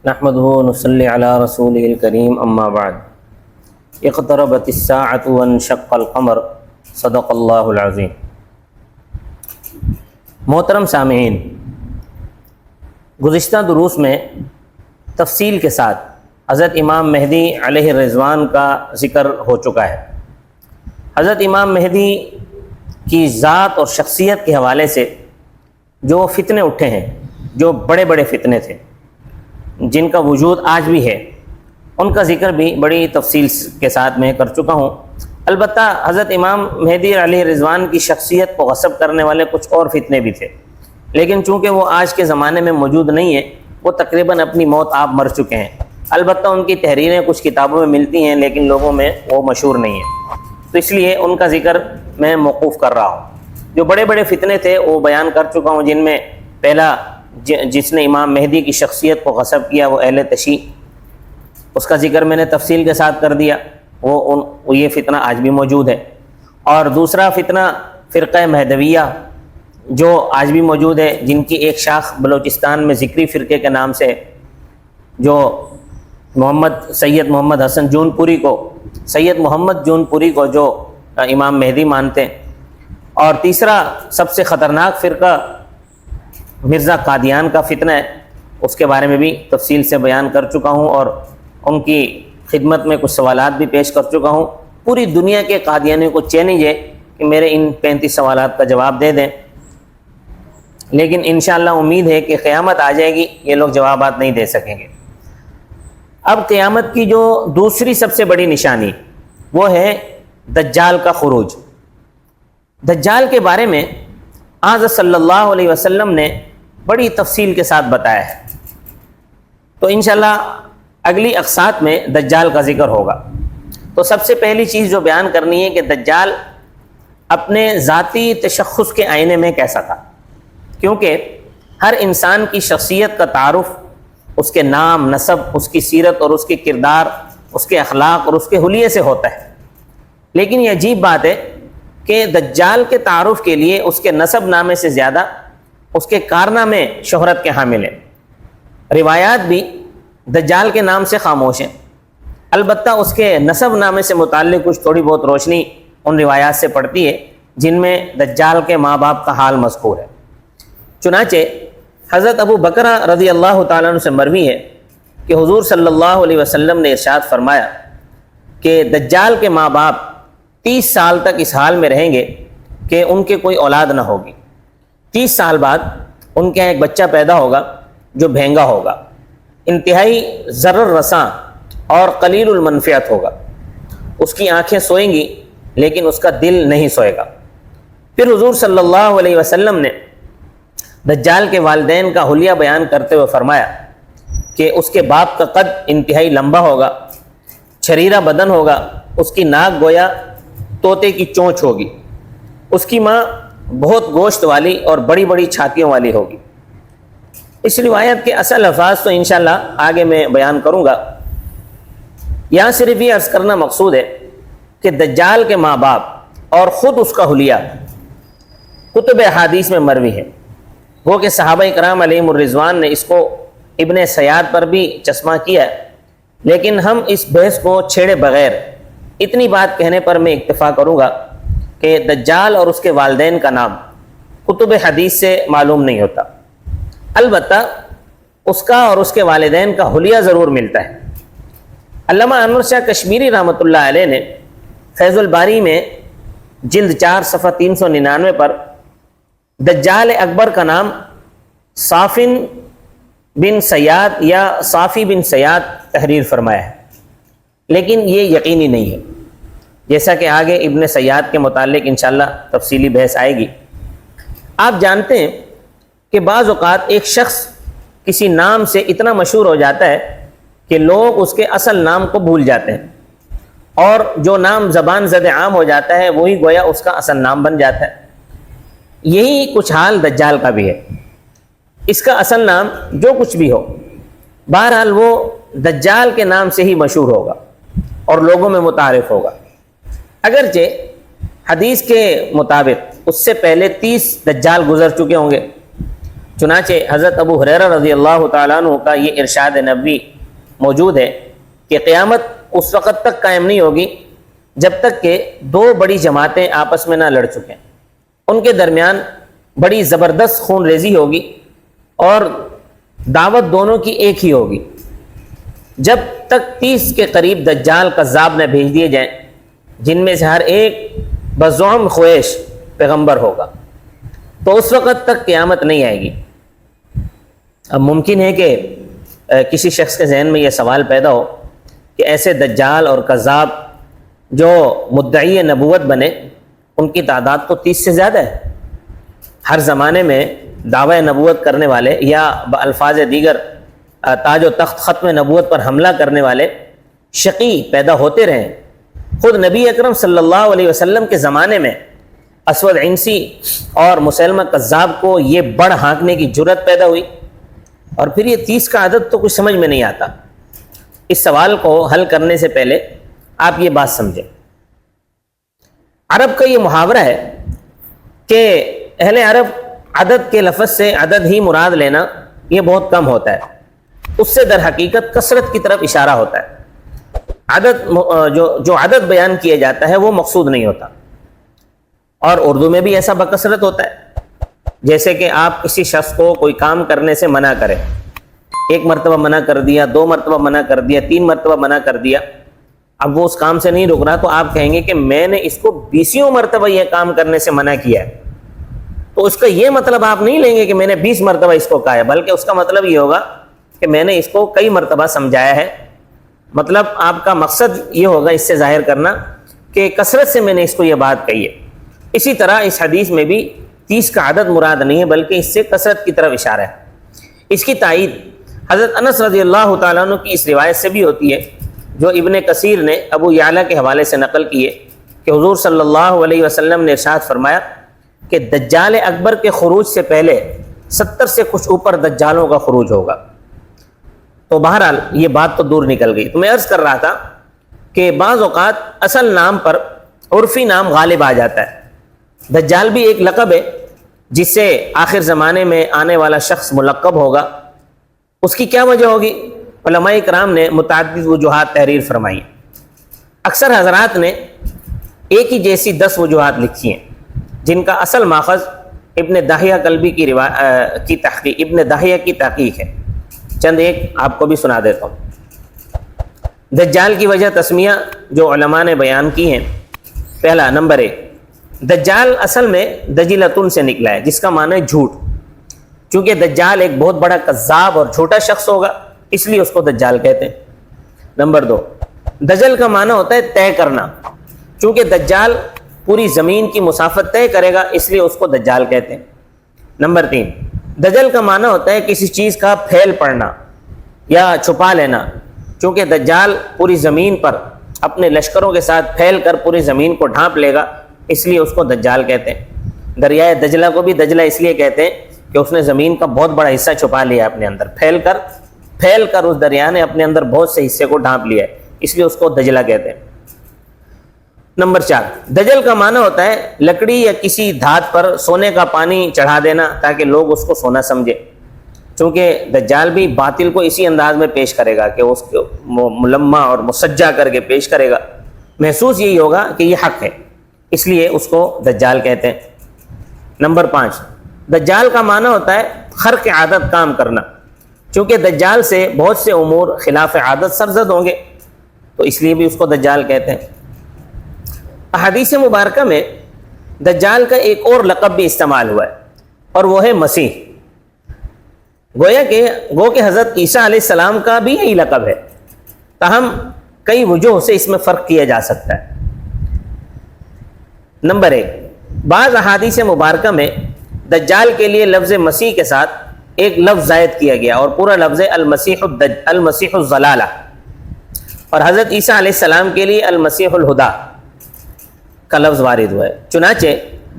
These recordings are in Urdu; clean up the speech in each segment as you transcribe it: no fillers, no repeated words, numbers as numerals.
نحمده ونصلي على رسوله الكريم اما بعد اقتربت الساعة وانشق القمر صدق اللہ العظیم۔ محترم سامعین، گزشتہ دروس میں تفصیل کے ساتھ حضرت امام مہدی علیہ الرضوان کا ذکر ہو چکا ہے۔ حضرت امام مہدی کی ذات اور شخصیت کے حوالے سے جو فتنے اٹھے ہیں، جو بڑے بڑے فتنے تھے جن کا وجود آج بھی ہے، ان کا ذکر بھی بڑی تفصیل کے ساتھ میں کر چکا ہوں۔ البتہ حضرت امام مہدی علیہ الرضوان کی شخصیت کو غصب کرنے والے کچھ اور فتنے بھی تھے، لیکن چونکہ وہ آج کے زمانے میں موجود نہیں ہیں، وہ تقریباً اپنی موت آپ مر چکے ہیں۔ البتہ ان کی تحریریں کچھ کتابوں میں ملتی ہیں، لیکن لوگوں میں وہ مشہور نہیں ہیں، تو اس لیے ان کا ذکر میں موقوف کر رہا ہوں۔ جو بڑے بڑے فتنے تھے وہ بیان کر چکا ہوں، جن میں پہلا جس نے امام مہدی کی شخصیت کو غصب کیا وہ اہل تشیع، اس کا ذکر میں نے تفصیل کے ساتھ کر دیا، وہ یہ فتنہ آج بھی موجود ہے۔ اور دوسرا فتنہ فرقہ مہدویہ جو آج بھی موجود ہے، جن کی ایک شاخ بلوچستان میں ذکری فرقے کے نام سے، جو سید محمد حسن جونپوری کو، سید محمد جونپوری کو جو امام مہدی مانتے ہیں۔ اور تیسرا سب سے خطرناک فرقہ مرزا قادیان کا فتنہ ہے، اس کے بارے میں بھی تفصیل سے بیان کر چکا ہوں، اور ان کی خدمت میں کچھ سوالات بھی پیش کر چکا ہوں۔ پوری دنیا کے قادیانیوں کو چیلنج ہے کہ میرے ان 35 سوالات کا جواب دے دیں، لیکن انشاءاللہ امید ہے کہ قیامت آ جائے گی، یہ لوگ جوابات نہیں دے سکیں گے۔ اب قیامت کی جو دوسری سب سے بڑی نشانی وہ ہے دجال کا خروج۔ دجال کے بارے میں حضرت صلی اللہ علیہ وسلم نے بڑی تفصیل کے ساتھ بتایا ہے، تو انشاءاللہ اگلی اقساط میں دجال کا ذکر ہوگا۔ تو سب سے پہلی چیز جو بیان کرنی ہے کہ دجال اپنے ذاتی تشخص کے آئینے میں کیسا تھا، کیونکہ ہر انسان کی شخصیت کا تعارف اس کے نام، نسب، اس کی سیرت اور اس کے کردار، اس کے اخلاق اور اس کے حلیے سے ہوتا ہے، لیکن یہ عجیب بات ہے کہ دجال کے تعارف کے لیے اس کے نسب نامے سے زیادہ اس کے کارنامے شہرت کے حامل ہیں۔ روایات بھی دجال کے نام سے خاموش ہیں، البتہ اس کے نسب نامے سے متعلق کچھ تھوڑی بہت روشنی ان روایات سے پڑتی ہے، جن میں دجال کے ماں باپ کا حال مذکور ہے۔ چنانچہ حضرت ابو بکر رضی اللہ تعالیٰ عنہ سے مروی ہے کہ حضور صلی اللہ علیہ وسلم نے ارشاد فرمایا کہ دجال کے ماں باپ 30 سال تک اس حال میں رہیں گے کہ ان کے کوئی اولاد نہ ہوگی۔ 30 سال بعد ان کے ایک بچہ پیدا ہوگا جو بھینگا ہوگا، انتہائی ضرر رساں اور قلیل المنفعت ہوگا، اس کی آنکھیں سوئیں گی لیکن اس کا دل نہیں سوئے گا۔ پھر حضور صلی اللہ علیہ وسلم نے دجال کے والدین کا حلیہ بیان کرتے ہوئے فرمایا کہ اس کے باپ کا قد انتہائی لمبا ہوگا، چھریرا بدن ہوگا، اس کی ناک گویا طوطے کی چونچ ہوگی، اس کی ماں بہت گوشت والی اور بڑی بڑی چھاتیوں والی ہوگی۔ اس روایت کے اصل الفاظ تو انشاءاللہ آگے میں بیان کروں گا، یہاں صرف یہ عرض کرنا مقصود ہے کہ دجال کے ماں باپ اور خود اس کا حلیہ کتب احادیث میں مروی ہے، وہ کہ صحابہ کرام علیہم الرضوان نے اس کو ابن سیاد پر بھی چشمہ کیا ہے، لیکن ہم اس بحث کو چھیڑے بغیر اتنی بات کہنے پر میں اکتفا کروں گا کہ دجال اور اس کے والدین کا نام کتب حدیث سے معلوم نہیں ہوتا، البتہ اس کا اور اس کے والدین کا حلیہ ضرور ملتا ہے۔ علامہ انور شاہ کشمیری رحمۃ اللہ علیہ نے فیض الباری میں جلد 4 صفحہ 399 پر دجال اکبر کا نام صافن بن سیاد یا صافی بن سیاد تحریر فرمایا ہے، لیکن یہ یقینی نہیں ہے، جیسا کہ آگے ابن سیاد کے متعلق انشاءاللہ تفصیلی بحث آئے گی۔ آپ جانتے ہیں کہ بعض اوقات ایک شخص کسی نام سے اتنا مشہور ہو جاتا ہے کہ لوگ اس کے اصل نام کو بھول جاتے ہیں، اور جو نام زبان زد عام ہو جاتا ہے وہی گویا اس کا اصل نام بن جاتا ہے۔ یہی کچھ حال دجال کا بھی ہے۔ اس کا اصل نام جو کچھ بھی ہو، بہرحال وہ دجال کے نام سے ہی مشہور ہوگا اور لوگوں میں متعارف ہوگا، اگرچہ حدیث کے مطابق اس سے پہلے 30 دجال گزر چکے ہوں گے، چنانچہ حضرت ابو ہریرہ رضی اللہ تعالیٰ عنہ کا یہ ارشاد نبوی موجود ہے کہ قیامت اس وقت تک قائم نہیں ہوگی جب تک کہ دو بڑی جماعتیں آپس میں نہ لڑ چکیں، ان کے درمیان بڑی زبردست خون ریزی ہوگی اور دعوت دونوں کی ایک ہی ہوگی، جب تک 30 کے قریب دجال کذاب نہ بھیج دیے جائیں جن میں سے ہر ایک بزعم خویش پیغمبر ہوگا، تو اس وقت تک قیامت نہیں آئے گی۔ اب ممکن ہے کہ کسی شخص کے ذہن میں یہ سوال پیدا ہو کہ ایسے دجال اور کذاب جو مدعی نبوت بنے ان کی تعداد تو 30 سے زیادہ ہے۔ ہر زمانے میں دعوی نبوت کرنے والے یا الفاظ دیگر تاج و تخت ختم نبوت پر حملہ کرنے والے شقی پیدا ہوتے رہے ہیں۔ خود نبی اکرم صلی اللہ علیہ وسلم کے زمانے میں اسود عنسی اور مسیلمہ کذاب کو یہ بڑ ہانکنے کی جرت پیدا ہوئی، اور پھر یہ 30 کا عدد تو کچھ سمجھ میں نہیں آتا۔ اس سوال کو حل کرنے سے پہلے آپ یہ بات سمجھیں، عرب کا یہ محاورہ ہے کہ اہل عرب عدد کے لفظ سے عدد ہی مراد لینا یہ بہت کم ہوتا ہے، اس سے در حقیقت کثرت کی طرف اشارہ ہوتا ہے۔ عدد جو عدد بیان کیا جاتا ہے وہ مقصود نہیں ہوتا، اور اردو میں بھی ایسا بکثرت ہوتا ہے۔ جیسے کہ آپ کسی شخص کو کوئی کام کرنے سے منع کریں، ایک مرتبہ منع کر دیا، 2 مرتبہ منع کر دیا، 3 مرتبہ منع کر دیا، اب وہ اس کام سے نہیں رک رہا، تو آپ کہیں گے کہ میں نے اس کو 20 مرتبہ یہ کام کرنے سے منع کیا ہے۔ تو اس کا یہ مطلب آپ نہیں لیں گے کہ میں نے 20 مرتبہ اس کو کہا ہے، بلکہ اس کا مطلب یہ ہوگا کہ میں نے اس کو کئی مرتبہ سمجھایا ہے۔ مطلب آپ کا مقصد یہ ہوگا اس سے ظاہر کرنا کہ کثرت سے میں نے اس کو یہ بات کہی ہے۔ اسی طرح اس حدیث میں بھی 30 کا عدد مراد نہیں ہے، بلکہ اس سے کثرت کی طرف اشارہ ہے۔ اس کی تائید حضرت انس رضی اللہ تعالیٰ عنہ کی اس روایت سے بھی ہوتی ہے جو ابن کثیر نے ابو یعلا کے حوالے سے نقل کی ہے کہ حضور صلی اللہ علیہ وسلم نے ارشاد فرمایا کہ دجال اکبر کے خروج سے پہلے 70 سے کچھ اوپر دجالوں کا خروج ہوگا۔ تو بہرحال یہ بات تو دور نکل گئی۔ تو میں عرض کر رہا تھا کہ بعض اوقات اصل نام پر عرفی نام غالب آ جاتا ہے۔ دجال بھی ایک لقب ہے جس سے آخر زمانے میں آنے والا شخص ملقب ہوگا۔ اس کی کیا وجہ ہوگی؟ علماء کرام نے متعدد وجوہات تحریر فرمائی۔ اکثر حضرات نے ایک ہی جیسی 10 وجوہات لکھی ہیں جن کا اصل ماخذ ابن داہیہ کلبی کی تحقیق ابن داہیہ کی تحقیق ہے۔ چند ایک آپ کو بھی سنا دیتا ہوں۔ دجال کی وجہ تسمیہ جو علماء نے بیان کی ہیں، پہلا نمبر 1، دجال اصل میں دجلتن سے نکلا ہے جس کا معنی ہے جھوٹ۔ چونکہ دجال ایک بہت بڑا کذاب اور جھوٹا شخص ہوگا اس لیے اس کو دجال کہتے ہیں۔ نمبر 2، دجل کا معنی ہوتا ہے طے کرنا، چونکہ دجال پوری زمین کی مسافت طے کرے گا اس لیے اس کو دجال کہتے ہیں۔ نمبر 3، دجل کا معنی ہوتا ہے کسی چیز کا پھیل پڑنا یا چھپا لینا، چونکہ دجال پوری زمین پر اپنے لشکروں کے ساتھ پھیل کر پوری زمین کو ڈھانپ لے گا اس لیے اس کو دجال کہتے ہیں۔ دریائے دجلہ کو بھی دجلہ اس لیے کہتے ہیں کہ اس نے زمین کا بہت بڑا حصہ چھپا لیا اپنے اندر، پھیل کر اس دریا نے اپنے اندر بہت سے حصے کو ڈھانپ لیا ہے اس لیے اس کو دجلہ کہتے ہیں۔ نمبر 4، دجل کا معنی ہوتا ہے لکڑی یا کسی دھات پر سونے کا پانی چڑھا دینا تاکہ لوگ اس کو سونا سمجھے، چونکہ دجال بھی باطل کو اسی انداز میں پیش کرے گا کہ اس کو ملمع اور مسجع کر کے پیش کرے گا، محسوس یہی ہوگا کہ یہ حق ہے اس لیے اس کو دجال کہتے ہیں۔ نمبر 5، دجال کا معنی ہوتا ہے خرق عادت کام کرنا، چونکہ دجال سے بہت سے امور خلاف عادت سرزد ہوں گے تو اس لیے بھی اس کو دجال کہتے ہیں۔ احادیث مبارکہ میں دجال کا ایک اور لقب بھی استعمال ہوا ہے اور وہ ہے مسیح۔ گو کہ حضرت عیسیٰ علیہ السلام کا بھی یہی لقب ہے، تاہم کئی وجوہ سے اس میں فرق کیا جا سکتا ہے۔ نمبر 1، بعض احادیث مبارکہ میں دجال کے لیے لفظ مسیح کے ساتھ ایک لفظ زائد کیا گیا اور پورا لفظ المسیح الضلالہ، اور حضرت عیسیٰ علیہ السلام کے لیے المسیح الہدیٰ کا لفظ وارد ہوا ہے۔ چنانچہ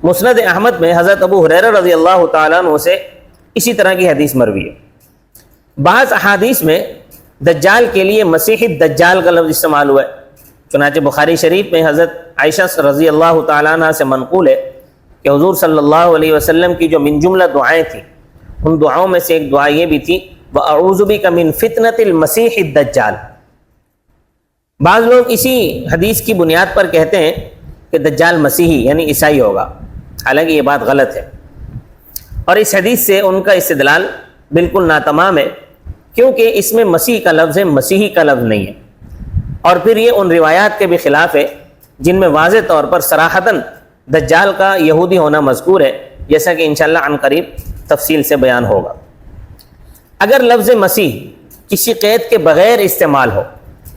مسند احمد میں حضرت ابو ہریرہ رضی اللہ تعالیٰ عنہ سے اسی طرح کی حدیث مروی ہے۔ بعض احادیث میں دجال کے لیے مسیح الدجال کا لفظ استعمال ہوا ہے۔ چنانچہ بخاری شریف میں حضرت عائشہ رضی اللہ تعالیٰ عنہ سے منقول ہے کہ حضور صلی اللہ علیہ وسلم کی جو من جملہ دعائیں تھیں ان دعاؤں میں سے ایک دعا یہ بھی تھی وَأَعُوذُ بِكَ مِن فِتْنَةِ الْمَسِيحِ الدَّجَّالِ۔ بعض لوگ اسی حدیث کی بنیاد پر کہتے ہیں کہ دجال مسیحی یعنی عیسائی ہوگا، حالانکہ یہ بات غلط ہے، اور اس حدیث سے ان کا استدلال بالکل ناتمام ہے، کیونکہ اس میں مسیح کا لفظ ہے، مسیحی کا لفظ نہیں ہے، اور پھر یہ ان روایات کے بھی خلاف ہے جن میں واضح طور پر صراحتاً دجال کا یہودی ہونا مذکور ہے، جیسا کہ انشاءاللہ عن قریب تفصیل سے بیان ہوگا۔ اگر لفظ مسیح کسی قید کے بغیر استعمال ہو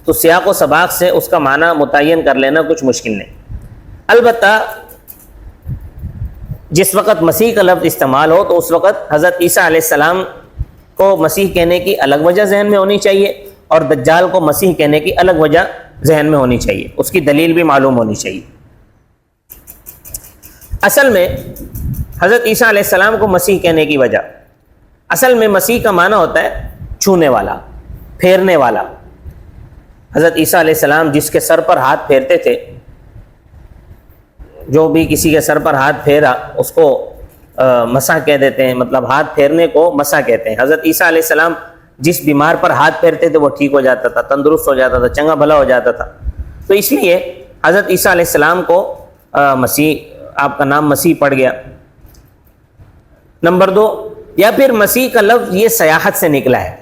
تو سیاق و سباق سے اس کا معنی متعین کر لینا کچھ مشکل نہیں۔ البتہ جس وقت مسیح کا لفظ استعمال ہو تو اس وقت حضرت عیسیٰ علیہ السلام کو مسیح کہنے کی الگ وجہ ذہن میں ہونی چاہیے، اور دجال کو مسیح کہنے کی الگ وجہ ذہن میں ہونی چاہیے، اس کی دلیل بھی معلوم ہونی چاہیے۔ اصل میں حضرت عیسیٰ علیہ السلام کو مسیح کہنے کی وجہ، اصل میں مسیح کا معنی ہوتا ہے چھونے والا، پھیرنے والا۔ حضرت عیسیٰ علیہ السلام جس کے سر پر ہاتھ پھیرتے تھے، جو بھی کسی کے سر پر ہاتھ پھیرا اس کو مسح کہہ دیتے ہیں، مطلب ہاتھ پھیرنے کو مسح کہتے ہیں۔ حضرت عیسیٰ علیہ السلام جس بیمار پر ہاتھ پھیرتے تھے وہ ٹھیک ہو جاتا تھا، تندرست ہو جاتا تھا، چنگا بھلا ہو جاتا تھا، تو اس لیے حضرت عیسیٰ علیہ السلام کو مسیح، آپ کا نام مسیح پڑ گیا۔ نمبر 2، یا پھر مسیح کا لفظ یہ سیاحت سے نکلا ہے،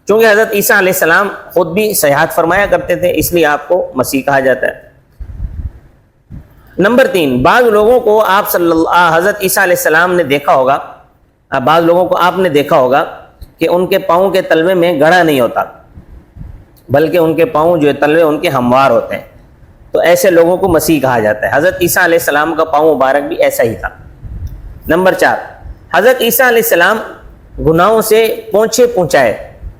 چونکہ حضرت عیسیٰ علیہ السلام خود بھی سیاحت فرمایا کرتے تھے، اس لیے آپ کو مسیح کہا جاتا ہے۔ نمبر 3، بعض لوگوں کو حضرت عیسیٰ علیہ السلام نے دیکھا ہوگا، بعض لوگوں کو آپ نے دیکھا ہوگا کہ ان کے پاؤں کے تلوے میں گڑھا نہیں ہوتا، بلکہ ان کے پاؤں جو تلوے ان کے ہموار ہوتے ہیں، تو ایسے لوگوں کو مسیح کہا جاتا ہے۔ حضرت عیسیٰ علیہ السلام کا پاؤں مبارک بھی ایسا ہی تھا۔ نمبر 4، حضرت عیسیٰ علیہ السلام گناہوں سے پونچھے پونچھائے،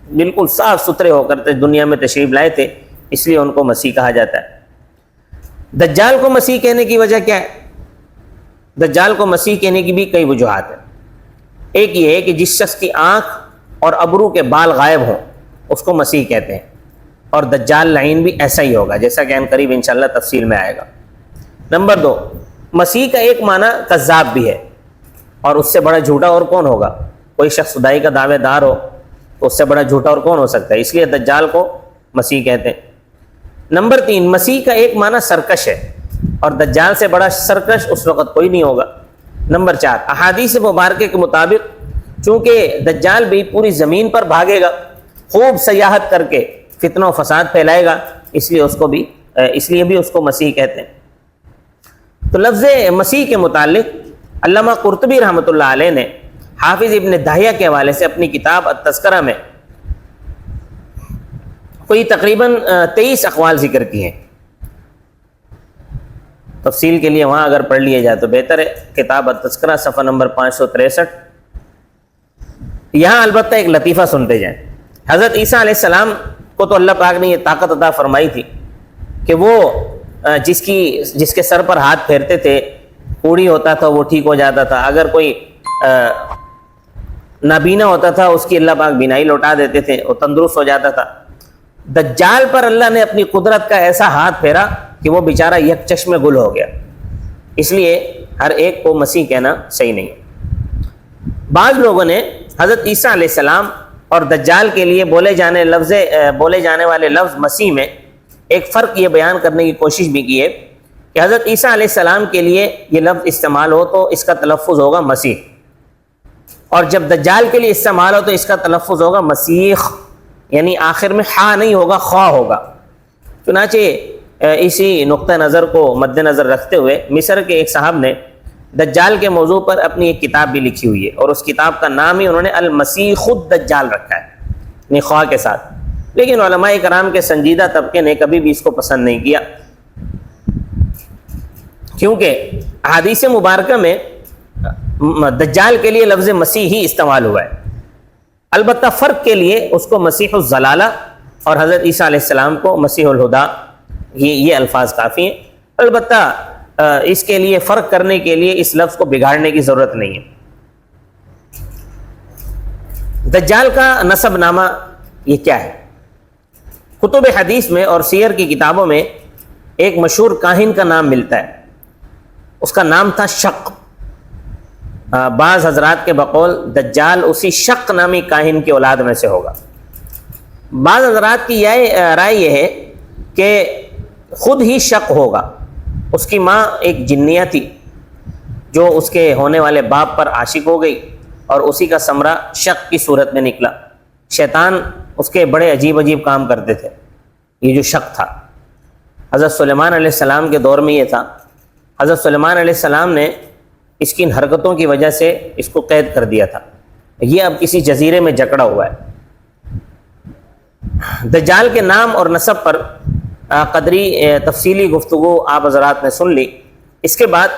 بالکل صاف ستھرے ہو کر دنیا میں تشریف لائے تھے، اس لیے ان کو مسیح کہا جاتا ہے۔ دجال کو مسیح کہنے کی وجہ کیا ہے؟ دجال کو مسیح کہنے کی بھی کئی وجوہات ہیں۔ ایک یہ ہے کہ جس شخص کی آنکھ اور ابرو کے بال غائب ہوں اس کو مسیح کہتے ہیں، اور دجال لعین بھی ایسا ہی ہوگا، جیسا کہ ان قریب انشاءاللہ تفصیل میں آئے گا۔ نمبر 2، مسیح کا ایک معنی کذاب بھی ہے، اور اس سے بڑا جھوٹا اور کون ہوگا؟ کوئی شخص خدائی کا دعوے دار ہو تو اس سے بڑا جھوٹا اور کون ہو سکتا ہے، اس لیے دجال کو مسیح کہتے ہیں۔ نمبر 3، مسیح کا ایک معنی سرکش ہے، اور دجال سے بڑا سرکش اس وقت کوئی نہیں ہوگا۔ نمبر 4، احادیث مبارکہ کے مطابق چونکہ دجال بھی پوری زمین پر بھاگے گا، خوب سیاحت کر کے فتنہ و فساد پھیلائے گا، اس لیے بھی اس کو مسیح کہتے ہیں۔ تو لفظ مسیح کے متعلق علامہ قرطبی رحمۃ اللہ علیہ نے حافظ ابن داہیہ کے حوالے سے اپنی کتاب التذکرہ میں کوئی تقریباً 23 اقوال ذکر کی ہیں۔ تفصیل کے لیے وہاں اگر پڑھ لیا جائے تو بہتر ہے، کتاب التذکرہ صفحہ نمبر 563۔ یہاں البتہ ایک لطیفہ سنتے جائیں۔ حضرت عیسیٰ علیہ السلام کو تو اللہ پاک نے یہ طاقت عطا فرمائی تھی کہ وہ جس کے سر پر ہاتھ پھیرتے تھے کوڑی ہوتا تھا وہ ٹھیک ہو جاتا تھا، اگر کوئی نابینا ہوتا تھا اس کی اللہ پاک بینائی لوٹا دیتے تھے، وہ تندرست ہو جاتا تھا۔ دجال پر اللہ نے اپنی قدرت کا ایسا ہاتھ پھیرا کہ وہ بیچارہ یک چشم گل ہو گیا، اس لیے ہر ایک کو مسیح کہنا صحیح نہیں۔ بعض لوگوں نے حضرت عیسیٰ علیہ السلام اور دجال کے لیے بولے جانے والے لفظ مسیح میں ایک فرق یہ بیان کرنے کی کوشش بھی کی ہے کہ حضرت عیسیٰ علیہ السلام کے لیے یہ لفظ استعمال ہو تو اس کا تلفظ ہوگا مسیح، اور جب دجال کے لیے استعمال ہو تو اس کا تلفظ ہوگا مسیح، یعنی آخر میں ہا نہیں ہوگا، خواہ ہوگا۔ چنانچہ اسی نقطہ نظر کو مد نظر رکھتے ہوئے مصر کے ایک صاحب نے دجال کے موضوع پر اپنی ایک کتاب بھی لکھی ہوئی ہے، اور اس کتاب کا نام ہی انہوں نے المسیح الدجال رکھا ہے، یعنی خواہ کے ساتھ، لیکن علماء کرام کے سنجیدہ طبقے نے کبھی بھی اس کو پسند نہیں کیا، کیونکہ احادیث مبارکہ میں دجال کے لیے لفظ مسیح ہی استعمال ہوا ہے۔ البتہ فرق کے لیے اس کو مسیح الضلالہ اور حضرت عیسیٰ علیہ السلام کو مسیح الہدا، یہ الفاظ کافی ہیں۔ البتہ اس کے لیے فرق کرنے کے لیے اس لفظ کو بگاڑنے کی ضرورت نہیں ہے۔ دجال کا نسب نامہ یہ کیا ہے؟ کتب حدیث میں اور سیر کی کتابوں میں ایک مشہور کاہن کا نام ملتا ہے، اس کا نام تھا شق، بعض حضرات کے بقول دجال اسی شق نامی کاہن کی اولاد میں سے ہوگا۔ بعض حضرات کی رائے یہ ہے کہ خود ہی شق ہوگا، اس کی ماں ایک جنیہ تھی جو اس کے ہونے والے باپ پر عاشق ہو گئی اور اسی کا ثمرہ شق کی صورت میں نکلا۔ شیطان اس کے بڑے عجیب عجیب کام کرتے تھے، یہ جو شق تھا۔ حضرت سلیمان علیہ السلام کے دور میں یہ تھا۔ حضرت سلیمان علیہ السلام نے اس کی ان حرکتوں کی وجہ سے اس کو قید کر دیا تھا، یہ اب کسی جزیرے میں جکڑا ہوا ہے۔ دجال کے نام اور نسب پر قدری تفصیلی گفتگو آپ حضرات نے سن لی۔ اس کے بعد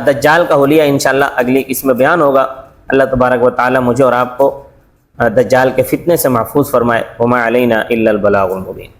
دجال کا حلیہ انشاءاللہ اگلی قسم میں بیان ہوگا۔ اللہ تبارک و تعالی مجھے اور آپ کو دجال کے فتنے سے محفوظ فرمائے۔ وما علینا الا البلاغ المبین۔